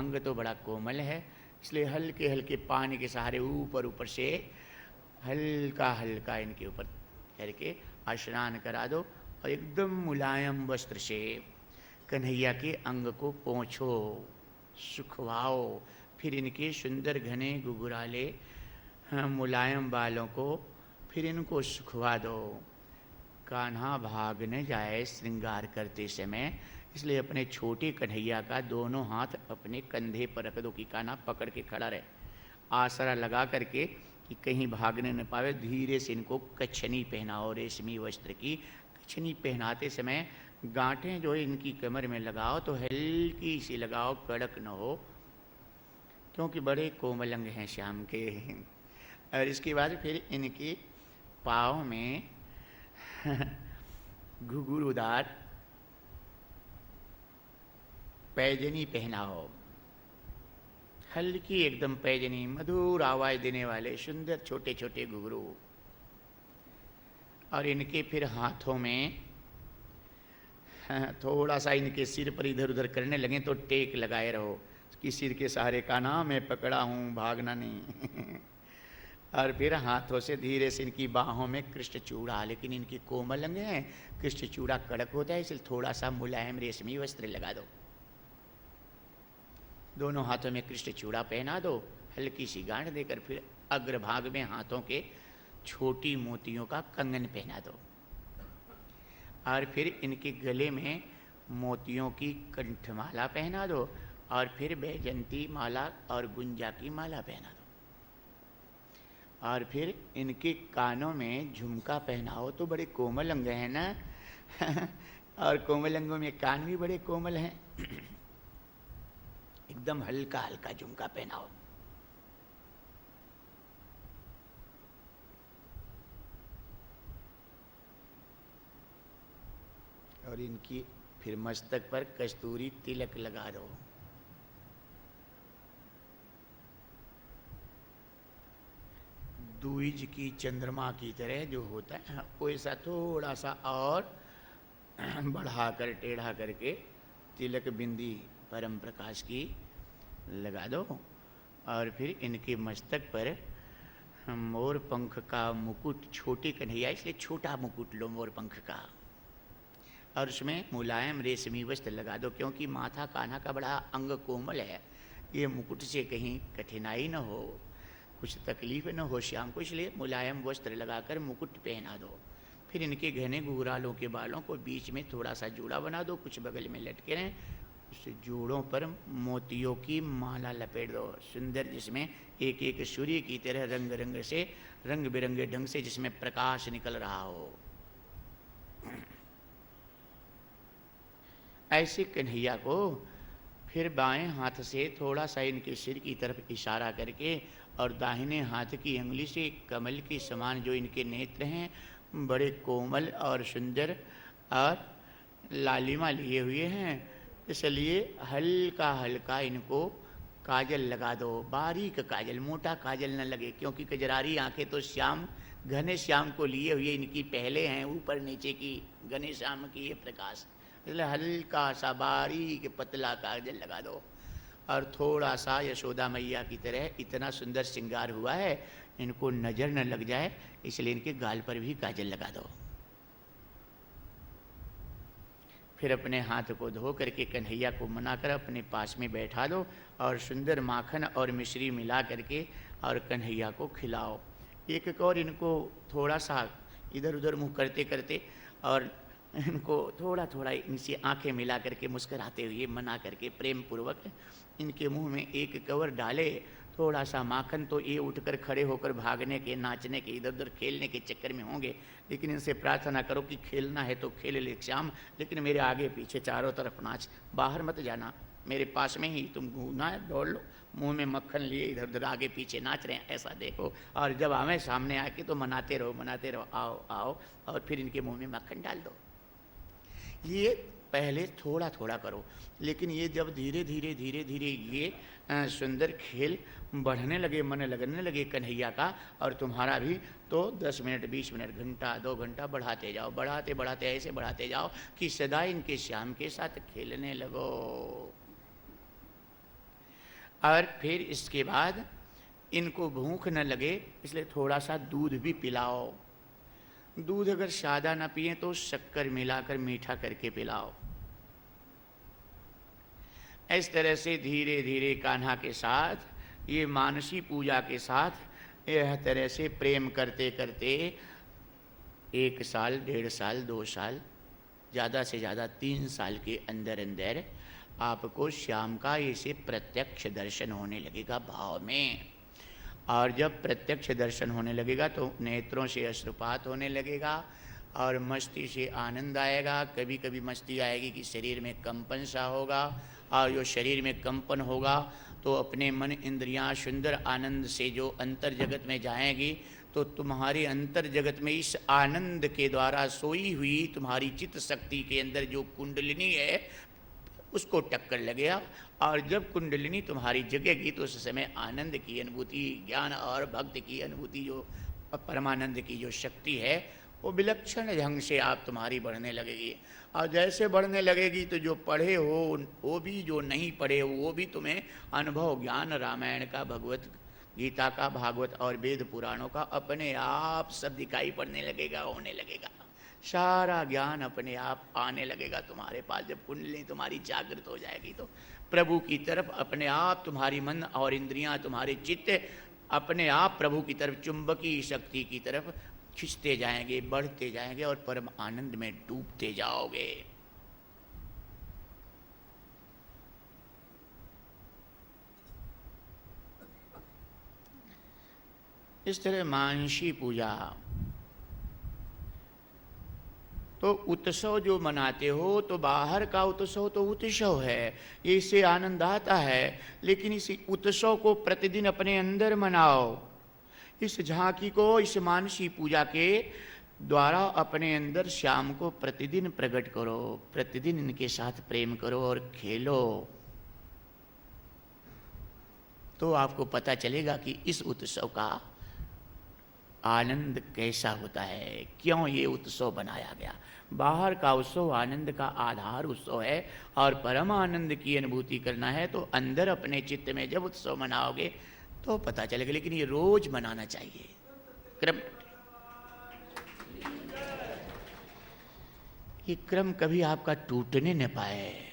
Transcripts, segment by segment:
अंग तो बड़ा कोमल है, इसलिए हल्के हल्के पानी के सहारे ऊपर ऊपर से हल्का हल्का इनके ऊपर करके स्नान करा दो और एकदम मुलायम वस्त्र से कन्हैया के अंग को पोंछो, सुखवाओ। फिर इनके सुंदर घने गुगुराले मुलायम बालों को फिर इनको सुखवा दो। कान्हा भाग न जाए श्रृंगार करते समय, इसलिए अपने छोटे कन्हैया का दोनों हाथ अपने कंधे पर रख दो कि कान्हा पकड़ के खड़ा रहे, आसरा लगा करके कि कहीं भागने न पावे। धीरे से इनको कछनी पहनाओ, रेशमी वस्त्र की कछनी पहनाते समय गांठें जो है इनकी कमर में लगाओ तो हल्की सी लगाओ, कड़क न हो, क्योंकि बड़े कोमल अंग हैं श्याम के। और इसके बाद फिर इनके पाँव में घुघुरुदार पैजनी पहनाओ, हल्की एकदम पैजनी, मधुर आवाज देने वाले सुंदर छोटे छोटे घुघरू। और इनके फिर हाथों में थोड़ा सा इनके सिर पर इधर उधर करने लगे तो टेक लगाए रहो कि सिर के सहारे का ना मैं पकड़ा हूँ, भागना नहीं। और फिर हाथों से धीरे से इनकी बाहों में कृष्ण चूड़ा, लेकिन इनकी कोमल अंग है, कृष्ण चूड़ा कड़क होता है, इसलिए थोड़ा सा मुलायम रेशमी वस्त्र लगा दो। दोनों हाथों में कृष्ण चूड़ा पहना दो, हल्की सी गांठ देकर फिर अग्रभाग में हाथों के छोटी मोतियों का कंगन पहना दो। और फिर इनके गले में मोतियों की कंठमाला पहना दो और फिर बैजंती माला और गुंजा की माला पहना दो। और फिर इनके कानों में झुमका पहनाओ, तो बड़े कोमल अंग हैं ना। और कोमल अंगों में कान भी बड़े कोमल हैं। एकदम हल्का हल्का झुमका पहनाओ। और इनकी फिर मस्तक पर कस्तूरी तिलक लगा दो। द्विज की चंद्रमा की तरह जो होता है वैसा थोड़ा सा और बढ़ाकर टेढ़ा करके तिलक बिंदी परम प्रकाश की लगा दो। और फिर इनके मस्तक पर मोर पंख का मुकुट, छोटे कन्हैया इसलिए छोटा मुकुट लो मोर पंख का, और उसमें मुलायम रेशमी वस्त्र लगा दो, क्योंकि माथा कान्हा का बड़ा अंग कोमल है, ये मुकुट से कहीं कठिनाई न हो, कुछ तकलीफ न हो श्याम को, इसलिए मुलायम वस्त्र लगाकर मुकुट पहना दो। फिर इनके घने घुघरालों के बालों को बीच में थोड़ा सा जूड़ा बना दो, कुछ बगल में लटके रहें, उस जूड़ों पर मोतियों की माला लपेट दो सुंदर, जिसमें एक एक सूर्य की तरह रंग रंग से रंग बिरंगे ढंग से जिसमें प्रकाश निकल रहा हो। ऐसे कन्हैया को फिर बाएं हाथ से थोड़ा सा इनके सिर की तरफ इशारा करके और दाहिने हाथ की अंगुली से कमल के समान जो इनके नेत्र हैं बड़े कोमल और सुंदर और लालिमा लिए हुए हैं, इसलिए हल्का हल्का इनको काजल लगा दो, बारीक काजल, मोटा काजल न लगे, क्योंकि कजरारी आंखें तो श्याम घने श्याम को लिए हुए इनकी पहले हैं, ऊपर नीचे की घने श्याम की ये प्रकाश, इसलिए हल्का सा बारीक पतला काजल लगा दो। और थोड़ा सा यशोदा मैया की तरह इतना सुंदर श्रृंगार हुआ है, इनको नज़र न लग जाए, इसलिए इनके गाल पर भी काजल लगा दो। फिर अपने हाथ को धो करके कन्हैया को मनाकर अपने पास में बैठा दो और सुंदर माखन और मिश्री मिला करके और कन्हैया को खिलाओ। एक एक और इनको थोड़ा सा इधर उधर मुँह करते करते और इनको थोड़ा थोड़ा इनसे आंखें मिला करके मुस्कराते हुए मना करके प्रेम पूर्वक इनके मुंह में एक कवर डाले, थोड़ा सा माखन, तो ये उठकर खड़े होकर भागने के, नाचने के, इधर उधर खेलने के चक्कर में होंगे, लेकिन इनसे प्रार्थना करो कि खेलना है तो खेल ले श्याम, लेकिन मेरे आगे पीछे चारों तरफ नाच, बाहर मत जाना, मेरे पास में ही तुम घूमना दौड़ लो, मुंह में मक्खन लिए इधर उधर आगे पीछे नाच रहे हैं ऐसा देखो, और जब आवे सामने आके तो मनाते रहो, आओ आओ, और फिर इनके मुँह में मक्खन डाल दो। ये पहले थोड़ा थोड़ा करो, लेकिन ये जब धीरे धीरे धीरे धीरे ये सुंदर खेल बढ़ने लगे, मन लगने लगे कन्हैया का और तुम्हारा भी, तो 10 मिनट 20 मिनट घंटा 2 घंटा बढ़ाते जाओ, बढ़ाते बढ़ाते ऐसे बढ़ाते जाओ कि सदा इनके श्याम के साथ खेलने लगो। और फिर इसके बाद इनको भूख न लगे इसलिए थोड़ा सा दूध भी पिलाओ। दूध अगर सादा ना पिए तो शक्कर मिलाकर मीठा करके पिलाओ। इस तरह से धीरे धीरे कान्हा के साथ, ये मानसी पूजा के साथ यह तरह से प्रेम करते करते 1 साल, 1.5 साल, 2 साल, ज़्यादा से ज़्यादा 3 साल के अंदर अंदर आपको श्याम का ऐसे प्रत्यक्ष दर्शन होने लगेगा भाव में। और जब प्रत्यक्ष दर्शन होने लगेगा तो नेत्रों से अश्रुपात होने लगेगा और मस्ती से आनंद आएगा। कभी कभी मस्ती आएगी कि शरीर में कंपन सा होगा, और जो शरीर में कंपन होगा तो अपने मन इंद्रियां सुंदर आनंद से जो अंतर जगत में जाएंगी, तो तुम्हारे अंतर जगत में इस आनंद के द्वारा सोई हुई तुम्हारी चित्त शक्ति के अंदर जो कुंडलिनी है उसको टक्कर लगेगा। और जब कुंडलिनी तुम्हारी जगेगी तो उस समय आनंद की अनुभूति, ज्ञान और भक्ति की अनुभूति, जो परमानंद की जो शक्ति है वो विलक्षण ढंग से आप तुम्हारी बढ़ने लगेगी। और जैसे बढ़ने लगेगी तो जो पढ़े हो वो भी, जो नहीं पढ़े हो वो भी तुम्हें अनुभव ज्ञान रामायण का, भगवत गीता का, भागवत और वेद पुराणों का अपने आप सब दिखाई पड़ने लगेगा, होने लगेगा। सारा ज्ञान अपने आप आने लगेगा तुम्हारे पास। जब कुंडली तुम्हारी जागृत हो जाएगी तो प्रभु की तरफ अपने आप तुम्हारी मन और इंद्रियां, तुम्हारे चित्त अपने आप प्रभु की तरफ, चुंबकीय शक्ति की तरफ खिंचते जाएंगे, बढ़ते जाएंगे और परम आनंद में डूबते जाओगे। इस तरह मानसी पूजा तो उत्सव जो मनाते हो, तो बाहर का उत्सव तो उत्सव है, ये इससे आनंद आता है, लेकिन इस उत्सव को प्रतिदिन अपने अंदर मनाओ। इस झांकी को, इस मानसी पूजा के द्वारा अपने अंदर श्याम को प्रतिदिन प्रकट करो, प्रतिदिन इनके साथ प्रेम करो और खेलो, तो आपको पता चलेगा कि इस उत्सव का आनंद कैसा होता है, क्यों ये उत्सव बनाया गया। बाहर का उत्सव आनंद का आधार उत्सव है, और परम आनंद की अनुभूति करना है तो अंदर अपने चित्त में जब उत्सव मनाओगे तो पता चलेगा। लेकिन ये रोज मनाना चाहिए, क्रम, ये क्रम कभी आपका टूटने न पाए।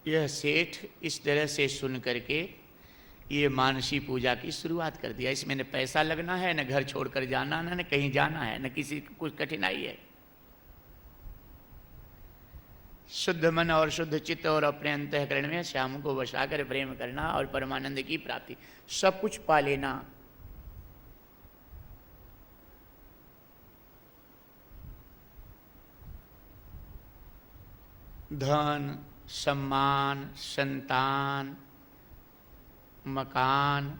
यह सेठ इस तरह से सुन करके ये मानसी पूजा की शुरुआत कर दिया। इसमें न पैसा लगना है, न घर छोड़कर जाना, न कहीं जाना है, न किसी को कुछ कठिनाई है। शुद्ध मन और शुद्ध चित्त और अपने अंतःकरण में श्याम को बसाकर प्रेम करना और परमानंद की प्राप्ति, सब कुछ पा लेना। धन, सम्मान, संतान, मकान,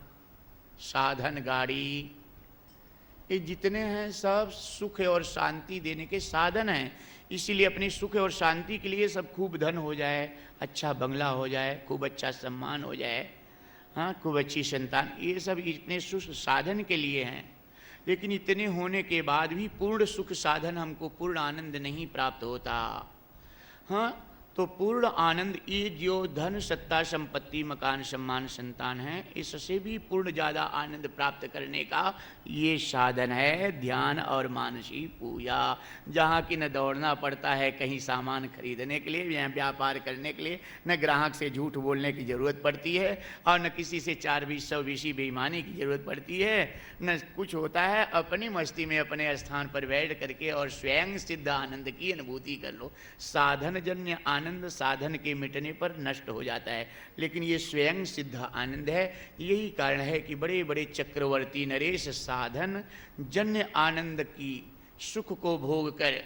साधन, गाड़ी, ये जितने हैं सब सुख और शांति देने के साधन हैं। इसीलिए अपनी सुख और शांति के लिए सब खूब धन हो जाए, अच्छा बंगला हो जाए, खूब अच्छा सम्मान हो जाए, हाँ, खूब अच्छी संतान, ये सब इतने सुख साधन के लिए हैं। लेकिन इतने होने के बाद भी पूर्ण सुख साधन हमको पूर्ण आनंद नहीं प्राप्त होता। हाँ, तो पूर्ण आनंद ये जो धन, सत्ता, संपत्ति, मकान, सम्मान, संतान है, इससे भी पूर्ण ज़्यादा आनंद प्राप्त करने का ये साधन है ध्यान और मानसी पूजा। जहाँ की न दौड़ना पड़ता है कहीं सामान खरीदने के लिए या व्यापार करने के लिए, न ग्राहक से झूठ बोलने की ज़रूरत पड़ती है, और न किसी से 4-20 बेईमानी की ज़रूरत पड़ती है, न कुछ होता है। अपनी मस्ती में अपने स्थान पर बैठ करके और स्वयं सिद्ध आनंद की अनुभूति कर लो। साधन जन्य आनंद साधन के मिटने पर नष्ट हो जाता है, लेकिन ये स्वयं सिद्ध आनंद है। यही कारण है कि बड़े बड़े चक्रवर्ती नरेश साधन जन्य आनंद की सुख को भोग कर,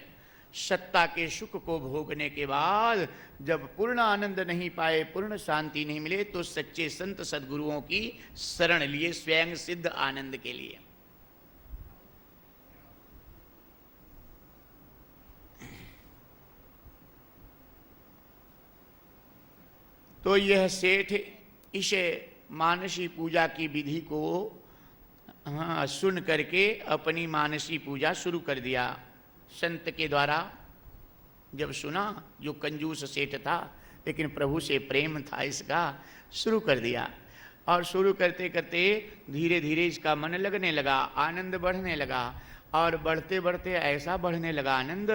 सत्ता के सुख को भोगने के बाद जब पूर्ण आनंद नहीं पाए, पूर्ण शांति नहीं मिले, तो सच्चे संत सद्गुरुओं की शरण लिए स्वयं सिद्ध आनंद के लिए। तो यह सेठ इस मानसी पूजा की विधि को सुन करके अपनी मानसी पूजा शुरू कर दिया। संत के द्वारा जब सुना, जो कंजूस सेठ था लेकिन प्रभु से प्रेम था इसका, शुरू कर दिया। और शुरू करते करते धीरे धीरे इसका मन लगने लगा, आनंद बढ़ने लगा। और बढ़ते बढ़ते ऐसा बढ़ने लगा आनंद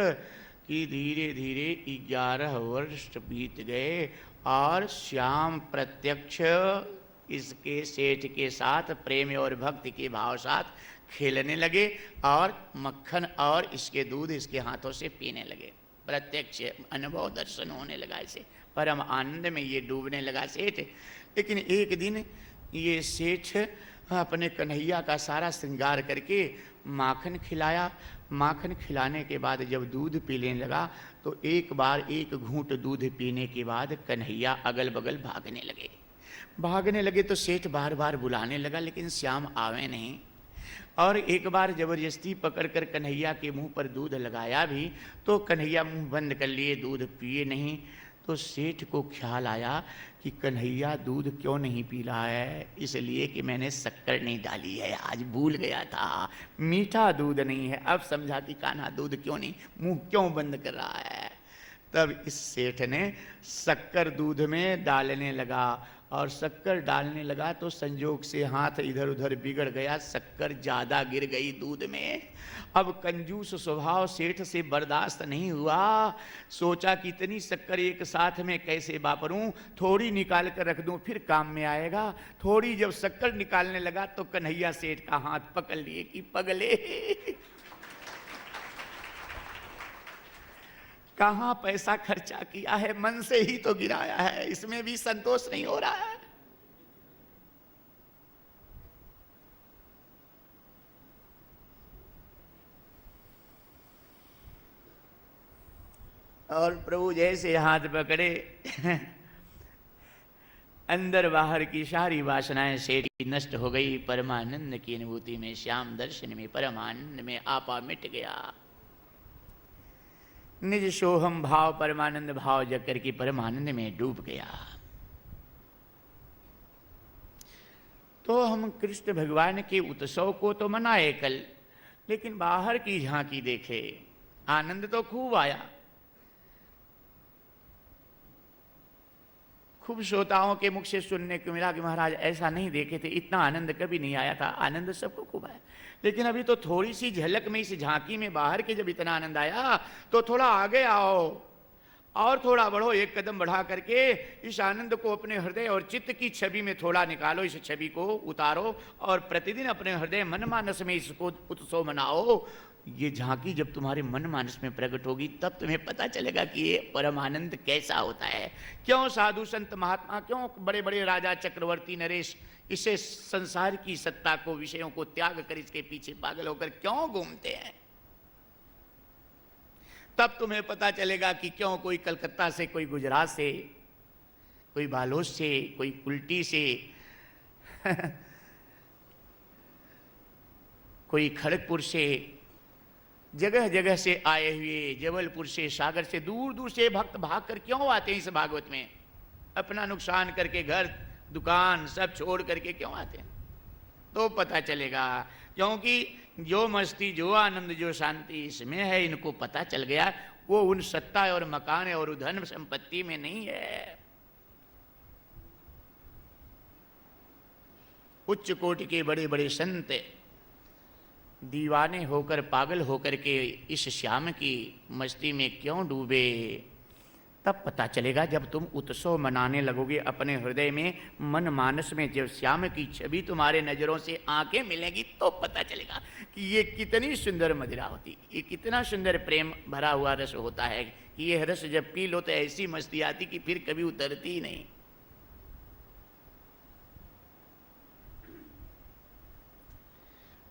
कि धीरे धीरे 11 वर्ष बीत गए और श्याम प्रत्यक्ष इसके सेठ के साथ प्रेम और भक्ति के भाव साथ खेलने लगे और मक्खन और इसके दूध इसके हाथों से पीने लगे। प्रत्यक्ष अनुभव दर्शन होने लगा इसे, परम आनंद में ये डूबने लगा सेठ। लेकिन एक दिन ये सेठ अपने कन्हैया का सारा श्रृंगार करके माखन खिलाया। माखन खिलाने के बाद जब दूध पीने लगा तो एक बार एक घूंट दूध पीने के बाद कन्हैया अगल बगल भागने लगे। भागने लगे तो सेठ बार बार बुलाने लगा लेकिन श्याम आवे नहीं। और एक बार जबरदस्ती पकड़कर कन्हैया के मुंह पर दूध लगाया भी तो कन्हैया मुंह बंद कर लिए, दूध पिए नहीं। तो सेठ को ख्याल आया कि कन्हैया दूध क्यों नहीं पी रहा है, इसलिए कि मैंने शक्कर नहीं डाली है, आज भूल गया था, मीठा दूध नहीं है। अब समझा कि कान्हा दूध क्यों नहीं, मुंह क्यों बंद कर रहा है। तब इस सेठ ने शक्कर दूध में डालने लगा और शक्कर डालने लगा तो संजोग से हाथ इधर उधर बिगड़ गया, शक्कर ज़्यादा गिर गई दूध में। अब कंजूस स्वभाव सेठ से बर्दाश्त नहीं हुआ, सोचा कि इतनी शक्कर एक साथ में कैसे वापरूं, थोड़ी निकाल कर रख दूं फिर काम में आएगा। थोड़ी जब शक्कर निकालने लगा तो कन्हैया सेठ का हाथ पकड़ लिए कि पगले कहाँ पैसा खर्चा किया है, मन से ही तो गिराया है, इसमें भी संतोष नहीं हो रहा है। और प्रभु जैसे हाथ पकड़े अंदर बाहर की सारी वासनाएं सेठ की नष्ट हो गई। परमानंद की अनुभूति में, श्याम दर्शन में, परमानंद में आपा मिट गया। निज सोहम भाव परमानंद भाव जकर की परमानंद में डूब गया। तो हम कृष्ण भगवान के उत्सव को तो मनाए कल, लेकिन बाहर की झांकी देखे, आनंद तो खूब आया। खूब श्रोताओं के मुख से सुनने को मिला कि महाराज ऐसा नहीं देखे थे, इतना आनंद कभी नहीं आया था। आनंद सबको खूब आया, लेकिन अभी तो थोड़ी सी झलक में इस झांकी में बाहर के जब इतना आनंद आया तो थोड़ा आगे आओ और थोड़ा बढ़ो, एक कदम बढ़ा करके इस आनंद को अपने हृदय और चित्त की छवि में थोड़ा निकालो, इस छवि को उतारो और प्रतिदिन अपने हृदय मन मानस में इसको उत्सव मनाओ। ये झांकी जब तुम्हारे मन मानस में प्रकट होगी तब तुम्हें पता चलेगा कि ये परम आनंद कैसा होता है। क्यों साधु संत महात्मा, क्यों बड़े बड़े राजा चक्रवर्ती नरेश इसे संसार की सत्ता को, विषयों को त्याग कर इसके पीछे पागल होकर क्यों घूमते हैं। तब तुम्हें पता चलेगा कि क्यों कोई कलकत्ता से, कोई गुजरात से, कोई बालोद से, कोई कुल्टी से कोई खड़गपुर से, जगह जगह से आए हुए, जबलपुर से, सागर से, दूर दूर से भक्त भाग कर क्यों आते हैं इस भागवत में। अपना नुकसान करके, घर दुकान सब छोड़ करके क्यों आते हैं, तो पता चलेगा। क्योंकि जो मस्ती, जो आनंद, जो शांति इसमें है, इनको पता चल गया, वो उन सत्ता और मकान और धन संपत्ति में नहीं है। उच्च कोटि के बड़े बड़े संत दीवाने होकर, पागल होकर के इस श्याम की मस्ती में क्यों डूबे, तब पता चलेगा जब तुम उत्सव मनाने लगोगे अपने हृदय में, मन मानस में जब श्याम की छवि तुम्हारे नजरों से आंखें मिलेंगी तो पता चलेगा कि ये कितनी सुंदर मदिरा होती, ये कितना सुंदर प्रेम भरा हुआ रस होता है कि ये रस जब पी लो तो ऐसी मस्ती आती कि फिर कभी उतरती ही नहीं।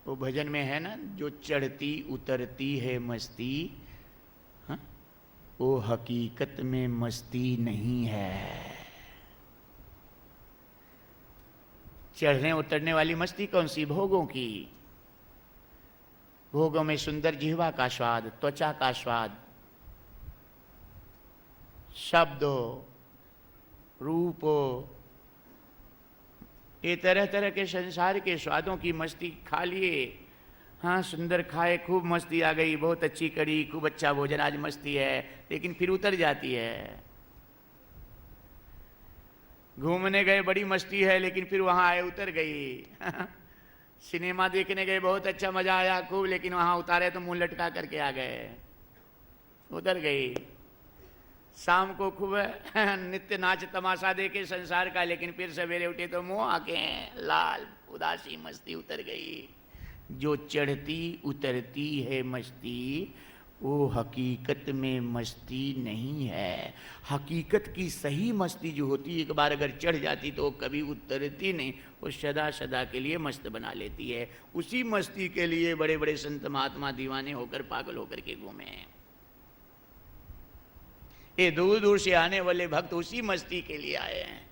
वो भजन में है ना, जो चढ़ती उतरती है मस्ती, हाँ? वो हकीकत में मस्ती नहीं है। चढ़ने उतरने वाली मस्ती कौन सी, भोगों की। भोगों में सुंदर जिह्वा का स्वाद, त्वचा का स्वाद, शब्दों, रूपों, ये तरह तरह के संसार के स्वादों की मस्ती खा लिए हाँ सुंदर खाए, खूब मस्ती आ गई, बहुत अच्छी कड़ी, खूब अच्छा भोजन, आज मस्ती है, लेकिन फिर उतर जाती है। घूमने गए, बड़ी मस्ती है, लेकिन फिर वहां आए, उतर गई। सिनेमा देखने गए, बहुत अच्छा मजा आया खूब, लेकिन वहां उतारे तो मुंह लटका करके आ गए, उतर गई। शाम को खूब नित्य नाच तमाशा देखे संसार का, लेकिन फिर सवेरे उठे तो मुंह आंखें लाल, उदासी, मस्ती उतर गई। जो चढ़ती उतरती है मस्ती, वो हकीकत में मस्ती नहीं है। हकीकत की सही मस्ती जो होती है, एक बार अगर चढ़ जाती तो कभी उतरती नहीं, वो सदा सदा के लिए मस्त बना लेती है। उसी मस्ती के लिए बड़े बड़े संत महात्मा दीवाने होकर, पागल होकर के घूमे हैं। ये दूर दूर से आने वाले भक्त उसी मस्ती के लिए आए हैं,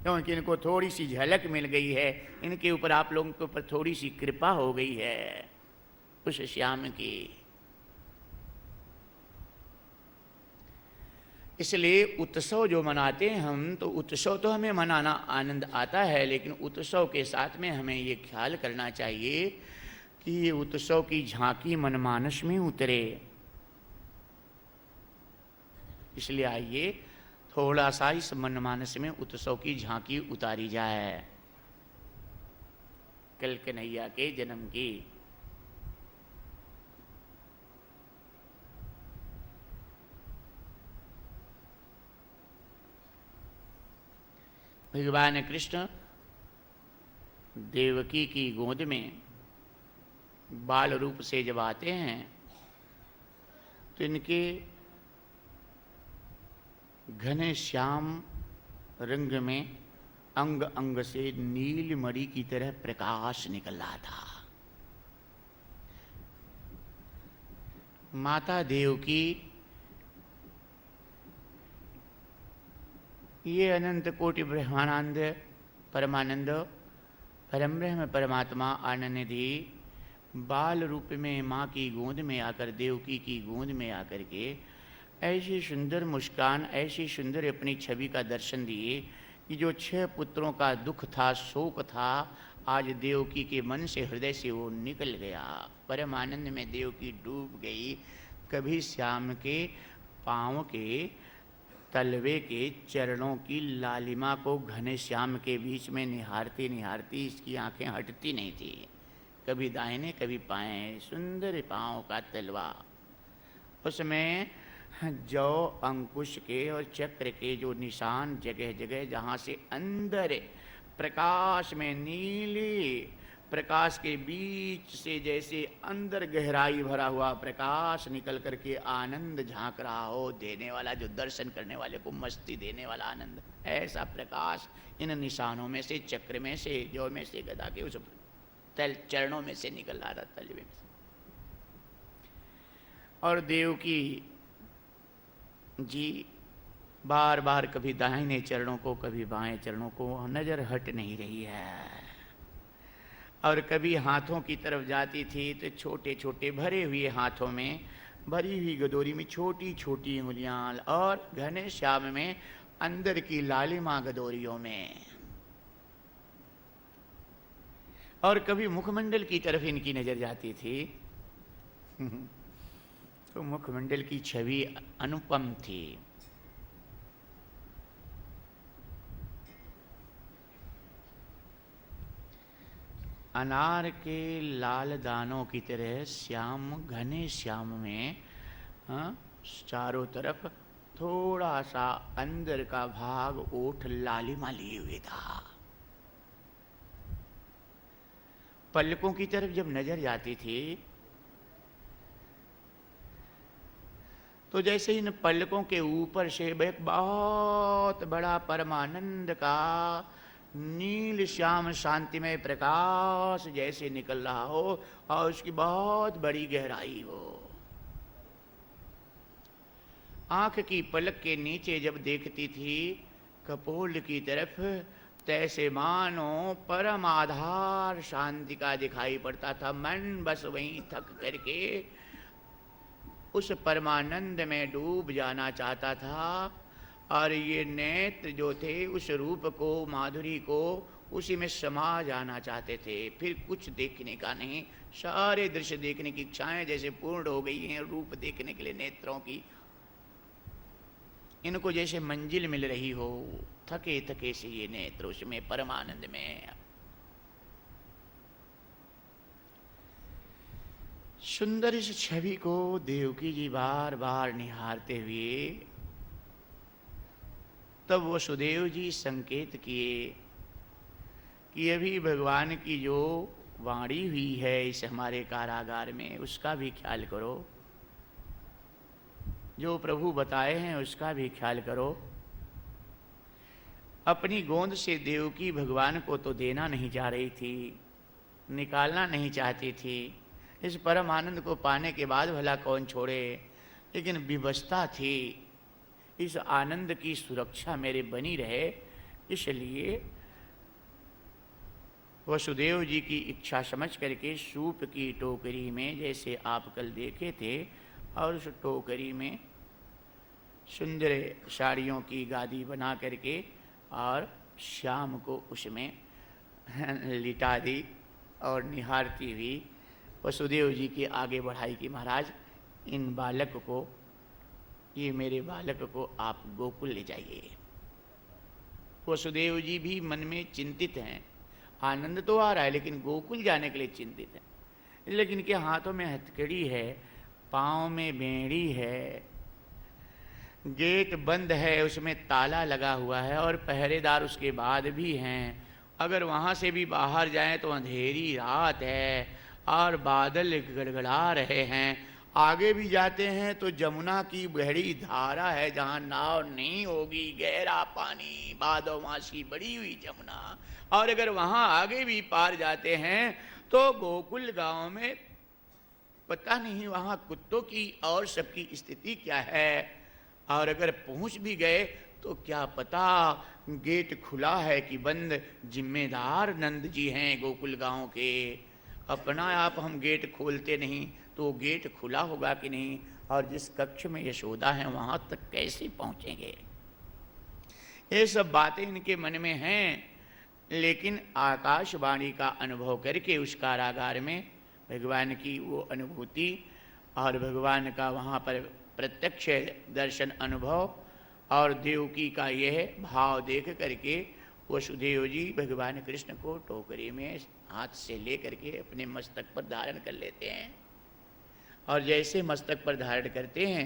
क्योंकि इनको थोड़ी सी झलक मिल गई है, इनके ऊपर, आप लोगों के ऊपर थोड़ी सी कृपा हो गई है उस श्याम की। इसलिए उत्सव जो मनाते हैं हम, तो उत्सव तो हमें मनाना आनंद आता है, लेकिन उत्सव के साथ में हमें ये ख्याल करना चाहिए कि ये उत्सव की झांकी मनमानस में उतरे। इसलिए आइए थोड़ा सा इस मनमानस में उत्सव की झांकी उतारी जाए, कल कन्हैया के जन्म की। भगवान कृष्ण देवकी की गोद में बाल रूप से जब आते हैं, तो इनके घने श्याम रंग में अंग अंग से नीलमणि की तरह प्रकाश निकल रहा था। माता देवकी ये अनंत कोटि ब्रह्मानंद परमानंद परम ब्रह्म परमात्मा आनंद निधि बाल रूप में माँ की गोद में आकर, देवकी की गोद में आकर के ऐसी सुंदर मुस्कान, ऐसी सुंदर अपनी छवि का दर्शन दिए कि जो 6 पुत्रों का दुख था, शोक था, आज देवकी के मन से, हृदय से वो निकल गया। परम आनंद में देवकी डूब गई। कभी श्याम के पाँव के तलवे के चरणों की लालिमा को घने श्याम के बीच में निहारती निहारती इसकी आंखें हटती नहीं थी। कभी दाहिने कभी बाएं, सुंदर पाँव का तलवा, उसमें जौ अंकुश के और चक्र के जो निशान, जगह जगह जहाँ से अंदर प्रकाश में, नीली प्रकाश के बीच से जैसे अंदर गहराई भरा हुआ प्रकाश निकल करके आनंद झांक रहा हो, देने वाला, जो दर्शन करने वाले को मस्ती देने वाला आनंद, ऐसा प्रकाश इन निशानों में से, चक्र में से, जौ में से, गदा के उस तल चरणों में से निकल रहा था, तलवे में से। और देवकी जी बार बार कभी दाहिने चरणों को कभी बाएं चरणों को नजर हट नहीं रही है, और कभी हाथों की तरफ जाती थी तो छोटे छोटे भरे हुए हाथों में, भरी हुई गदोरी में छोटी छोटी उंगलियां, और घने श्याम में अंदर की लालिमा गदोरियों में, और कभी मुखमंडल की तरफ इनकी नजर जाती थी तो मुखमंडल की छवि अनुपम थी। अनार के लाल दानों की तरह श्याम, घने श्याम में चारों तरफ थोड़ा सा अंदर का भाग ओठ लालिमा लिए हुए था। पलकों की तरफ जब नजर जाती थी तो जैसे इन पलकों के ऊपर से एक बहुत बड़ा परमानंद का नील श्याम शांतिमय प्रकाश जैसे निकल रहा हो, और उसकी बहुत बड़ी गहराई हो। आंख की पलक के नीचे जब देखती थी कपोल की तरफ, तैसे मानो परम आधार शांति का दिखाई पड़ता था। मन बस वहीं थक करके उस परमानंद में डूब जाना चाहता था, और ये नेत्र जो थे उस रूप को, माधुरी को, उसी में समा जाना चाहते थे। फिर कुछ देखने का नहीं, सारे दृश्य देखने की इच्छाएं जैसे पूर्ण हो गई हैं। रूप देखने के लिए नेत्रों की, इनको जैसे मंजिल मिल रही हो, थके थके से ये नेत्र उसमें परमानंद में। सुंदर इस छवि को देवकी जी बार बार निहारते हुए तब वसुदेव जी संकेत किए कि अभी भगवान की जो वाणी हुई है इस हमारे कारागार में, उसका भी ख्याल करो, जो प्रभु बताए हैं उसका भी ख्याल करो। अपनी गोंद से देवकी भगवान को तो देना नहीं चाह रही थी, निकालना नहीं चाहती थी। इस परम आनंद को पाने के बाद भला कौन छोड़े, लेकिन विवशता थी, इस आनंद की सुरक्षा मेरे बनी रहे, इसलिए वसुदेव जी की इच्छा समझ करके सूप की टोकरी में, जैसे आप कल देखे थे, और उस टोकरी में सुंदर साड़ियों की गादी बना करके और श्याम को उसमें लिटा दी और निहारती हुई वसुदेव जी के आगे बढ़ाई कि महाराज इन बालक को, ये मेरे बालक को आप गोकुल ले जाइए। वसुदेव जी भी मन में चिंतित हैं, आनंद तो आ रहा है लेकिन गोकुल जाने के लिए चिंतित हैं। लेकिन इनके हाथों में हथकड़ी है, पाँव में बेड़ी है, गेट बंद है, उसमें ताला लगा हुआ है और पहरेदार उसके बाद भी हैं। अगर वहाँ से भी बाहर जाएं तो अंधेरी रात है और बादल गड़गड़ा रहे हैं। आगे भी जाते हैं तो जमुना की बड़ी धारा है, जहाँ नाव नहीं होगी, गहरा पानी, बादोमासी बड़ी हुई जमुना। और अगर वहाँ आगे भी पार जाते हैं तो गोकुल गांव में पता नहीं वहाँ कुत्तों की और सबकी स्थिति क्या है। और अगर पहुँच भी गए तो क्या पता गेट खुला है कि बंद। जिम्मेदार नंद जी हैं गोकुल गांव के, अपना आप हम गेट खोलते नहीं तो गेट खुला होगा कि नहीं, और जिस कक्ष में यशोदा है वहाँ तक कैसे पहुँचेंगे। ये सब बातें इनके मन में हैं, लेकिन आकाशवाणी का अनुभव करके उस कारागार में भगवान की वो अनुभूति और भगवान का वहाँ पर प्रत्यक्ष दर्शन अनुभव और देवकी का यह भाव देख करके वसुदेव जी भगवान कृष्ण को टोकरी में हाथ से ले करके अपने मस्तक पर धारण कर लेते हैं। और जैसे मस्तक पर धारण करते हैं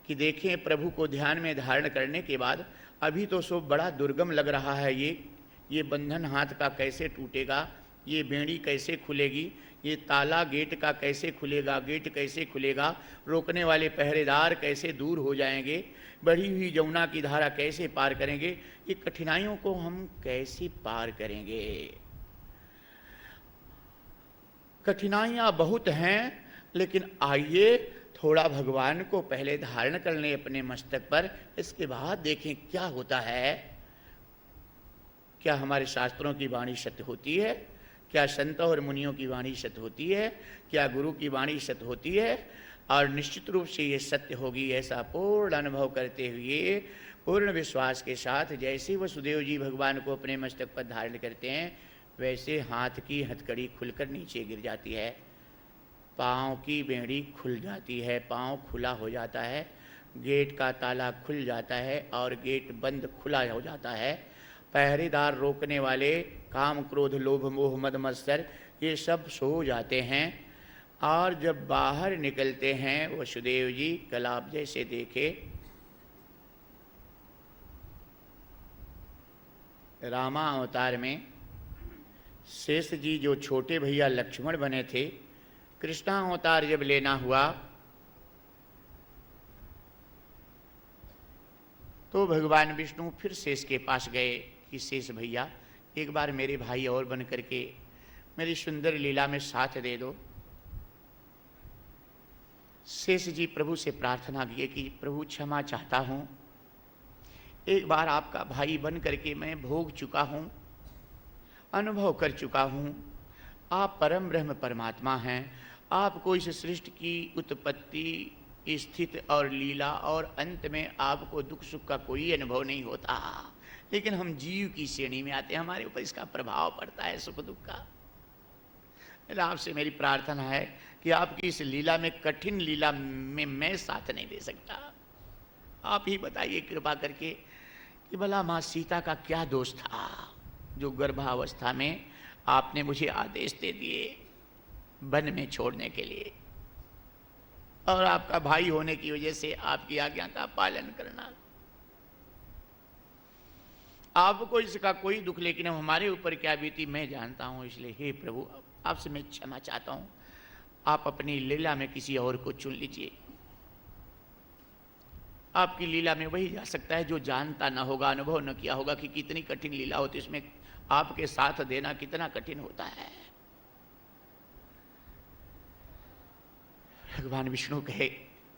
कि देखें प्रभु को ध्यान में धारण करने के बाद अभी तो सब बड़ा दुर्गम लग रहा है, ये बंधन हाथ का कैसे टूटेगा, ये बेड़ी कैसे खुलेगी, ये ताला गेट का कैसे खुलेगा, गेट कैसे खुलेगा, रोकने वाले पहरेदार कैसे दूर हो जाएंगे, बढ़ी हुई जमुना की धारा कैसे पार करेंगे, ये कठिनाइयों को हम कैसे पार करेंगे। कठिनाइयाँ बहुत हैं, लेकिन आइए थोड़ा भगवान को पहले धारण कर लें अपने मस्तक पर, इसके बाद देखें क्या होता है। क्या हमारे शास्त्रों की वाणी सत्य होती है, क्या संतों और मुनियों की वाणी सत्य होती है, क्या गुरु की वाणी सत्य होती है। और निश्चित रूप से ये सत्य होगी, ऐसा पूर्ण अनुभव करते हुए पूर्ण विश्वास के साथ जैसे वसुदेव जी भगवान को अपने मस्तक पर धारण करते हैं, वैसे हाथ की हथकड़ी खुलकर नीचे गिर जाती है, पाँव की बेड़ी खुल जाती है, पाँव खुला हो जाता है, गेट का ताला खुल जाता है और गेट बंद खुला हो जाता है। पहरेदार रोकने वाले काम क्रोध लोभ मोह मद मत्सर ये सब सो जाते हैं। और जब बाहर निकलते हैं वसुदेव जी, कल आप जैसे देखे रामा अवतार में शेष जी जो छोटे भैया लक्ष्मण बने थे, कृष्णा अवतार जब लेना हुआ तो भगवान विष्णु फिर शेष के पास गए कि शेष भैया एक बार मेरे भाई और बन करके मेरी सुंदर लीला में साथ दे दो। शेष जी प्रभु से प्रार्थना किए कि प्रभु क्षमा चाहता हूँ, एक बार आपका भाई बन करके मैं भोग चुका हूँ, अनुभव कर चुका हूँ। आप परम ब्रह्म परमात्मा हैं, आपको इस सृष्टि की उत्पत्ति स्थिति और लीला और अंत में आपको दुख सुख का कोई अनुभव नहीं होता, लेकिन हम जीव की श्रेणी में आते हैं, हमारे ऊपर इसका प्रभाव पड़ता है सुख दुख का। आपसे मेरी प्रार्थना है कि आपकी इस लीला में, कठिन लीला में मैं साथ नहीं दे सकता। आप ही बताइए कृपा करके कि भला माँ सीता का क्या दोष था जो गर्भावस्था में आपने मुझे आदेश दे दिए वन में छोड़ने के लिए, और आपका भाई होने की वजह से आपकी आज्ञा का पालन करना। आपको इसका कोई दुख, लेकिन हमारे ऊपर क्या बीती मैं जानता हूं। इसलिए हे प्रभु, आपसे मैं क्षमा चाहता हूं। आप अपनी लीला में किसी और को चुन लीजिए। आपकी लीला में वही जा सकता है जो जानता ना होगा, अनुभव न किया होगा कि कितनी कठिन लीला होती है, इसमें आपके साथ देना कितना कठिन होता है। भगवान विष्णु कहे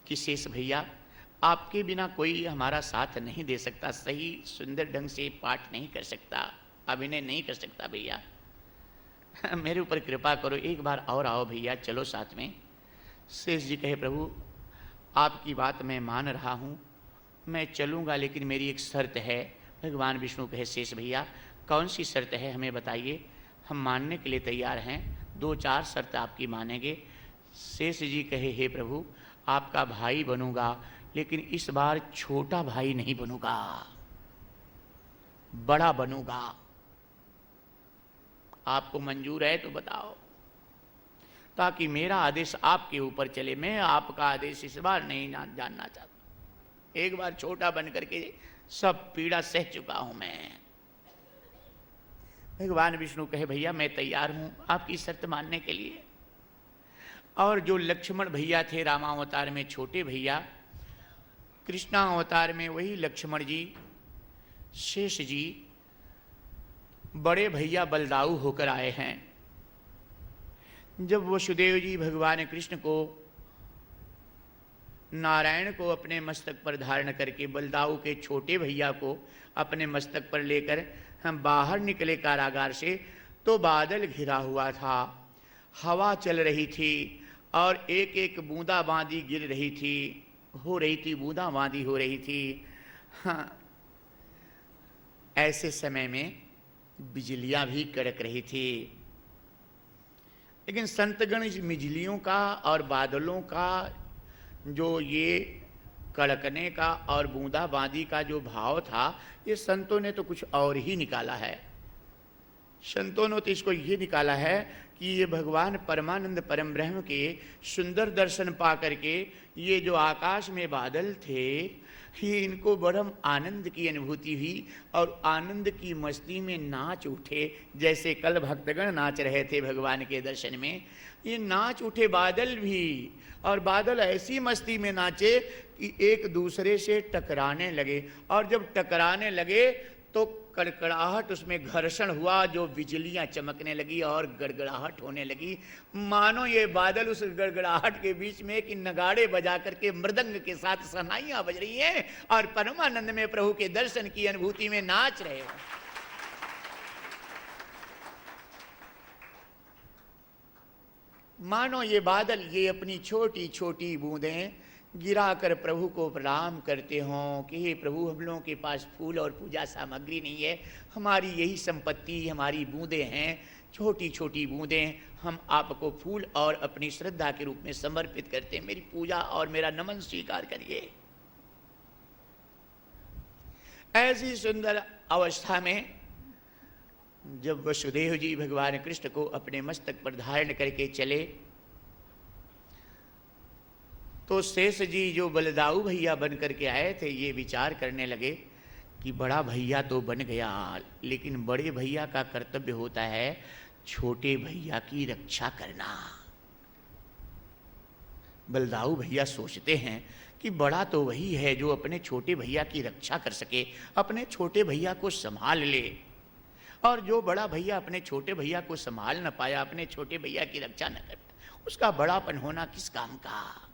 कि शेष भैया, आपके बिना कोई हमारा साथ नहीं दे सकता, सही सुंदर ढंग से पाठ नहीं कर सकता, अभिनय नहीं कर सकता भैया। मेरे ऊपर कृपा करो, एक बार और आओ भैया, चलो साथ में। शेष जी कहे प्रभु, आपकी बात मैं मान रहा हूँ, मैं चलूँगा, लेकिन मेरी एक शर्त है। भगवान विष्णु कहे शेष भैया, कौन सी शर्त है हमें बताइए, हम मानने के लिए तैयार हैं, 2-4 शर्त आपकी मानेंगे। शेष जी कहे हे प्रभु, आपका भाई बनूंगा, लेकिन इस बार छोटा भाई नहीं बनूंगा, बड़ा बनूंगा। आपको मंजूर है तो बताओ, ताकि मेरा आदेश आपके ऊपर चले। मैं आपका आदेश इस बार नहीं जानना चाहता। एक बार छोटा बन करके सब पीड़ा सह चुका हूं मैं। भगवान विष्णु कहे भैया, मैं तैयार हूं आपकी शर्त मानने के लिए। और जो लक्ष्मण भैया थे रामावतार में, छोटे भैया, कृष्णावतार में वही लक्ष्मण जी, शेष जी, बड़े भैया बलदाऊ होकर आए हैं। जब वसुदेव जी भगवान कृष्ण को, नारायण को अपने मस्तक पर धारण करके बलदाऊ के छोटे भैया को अपने मस्तक पर लेकर हम बाहर निकले कारागार से, तो बादल घिरा हुआ था, हवा चल रही थी और एक एक बूंदा बांदी गिर रही थी, बूंदा बांदी हो रही थी। हाँ, ऐसे समय में बिजलियां भी कड़क रही थी। लेकिन संतगण इस बिजलियों का और बादलों का जो ये कड़कने का और बूंदा बांदी का जो भाव था, ये संतों ने तो कुछ और ही निकाला है। संतों ने तो इसको ये निकाला है कि ये भगवान परमानंद परम ब्रह्म के सुंदर दर्शन पा करके ये जो आकाश में बादल थे, ये इनको बड़म आनंद की अनुभूति हुई और आनंद की मस्ती में नाच उठे। जैसे कल भक्तगण नाच रहे थे भगवान के दर्शन में, ये नाच उठे बादल भी, और बादल ऐसी मस्ती में नाचे कि एक दूसरे से टकराने लगे। और जब टकराने लगे तो कड़कड़ाहट, उसमें घर्षण हुआ, जो बिजलियां चमकने लगी और गड़गड़ाहट होने लगी। मानो ये बादल उस गड़गड़ाहट के बीच में कि नगाड़े बजा करके मृदंग के साथ शहनाइयां बज रही हैं और परमानंद में प्रभु के दर्शन की अनुभूति में नाच रहे हो। मानो ये बादल, ये अपनी छोटी छोटी बूंदें गिरा कर प्रभु को प्रणाम करते हों कि हे प्रभु, हम लोगों के पास फूल और पूजा सामग्री नहीं है, हमारी यही संपत्ति, हमारी बूंदें हैं, छोटी छोटी बूंदें, हम आपको फूल और अपनी श्रद्धा के रूप में समर्पित करते हैं, मेरी पूजा और मेरा नमन स्वीकार करिए। ऐसी सुंदर अवस्था में जब वसुदेव जी भगवान कृष्ण को अपने मस्तक पर धारण करके चले, तो शेष जी जो बलदाऊ भैया बन करके आए थे, ये विचार करने लगे कि बड़ा भैया तो बन गया, लेकिन बड़े भैया का कर्तव्य होता है छोटे भैया की रक्षा करना। बलदाऊ भैया सोचते हैं कि बड़ा तो वही है जो अपने छोटे भैया की रक्षा कर सके, अपने छोटे भैया को संभाल ले, और जो बड़ा भैया अपने छोटे भैया को संभाल न पाया, अपने छोटे भैया की रक्षा न कर, उसका बड़ापन होना किस काम का।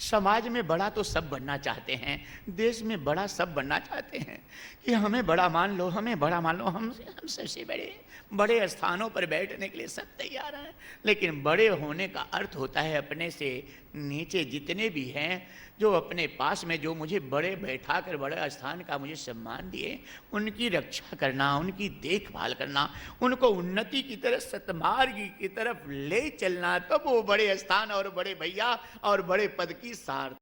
समाज में बड़ा तो सब बनना चाहते हैं, देश में बड़ा सब बनना चाहते हैं कि हमें बड़ा मान लो, हमें बड़ा मान लो, हम सबसे बड़े स्थानों पर बैठने के लिए सब तैयार हैं। लेकिन बड़े होने का अर्थ होता है अपने से नीचे जितने भी हैं, जो अपने पास में जो मुझे बड़े बैठा कर बड़े स्थान का मुझे सम्मान दिए, उनकी रक्षा करना, उनकी देखभाल करना, उनको उन्नति की तरफ, सतमार्ग की तरफ ले चलना, तब वो बड़े स्थान और बड़े भैया और बड़े पद की सार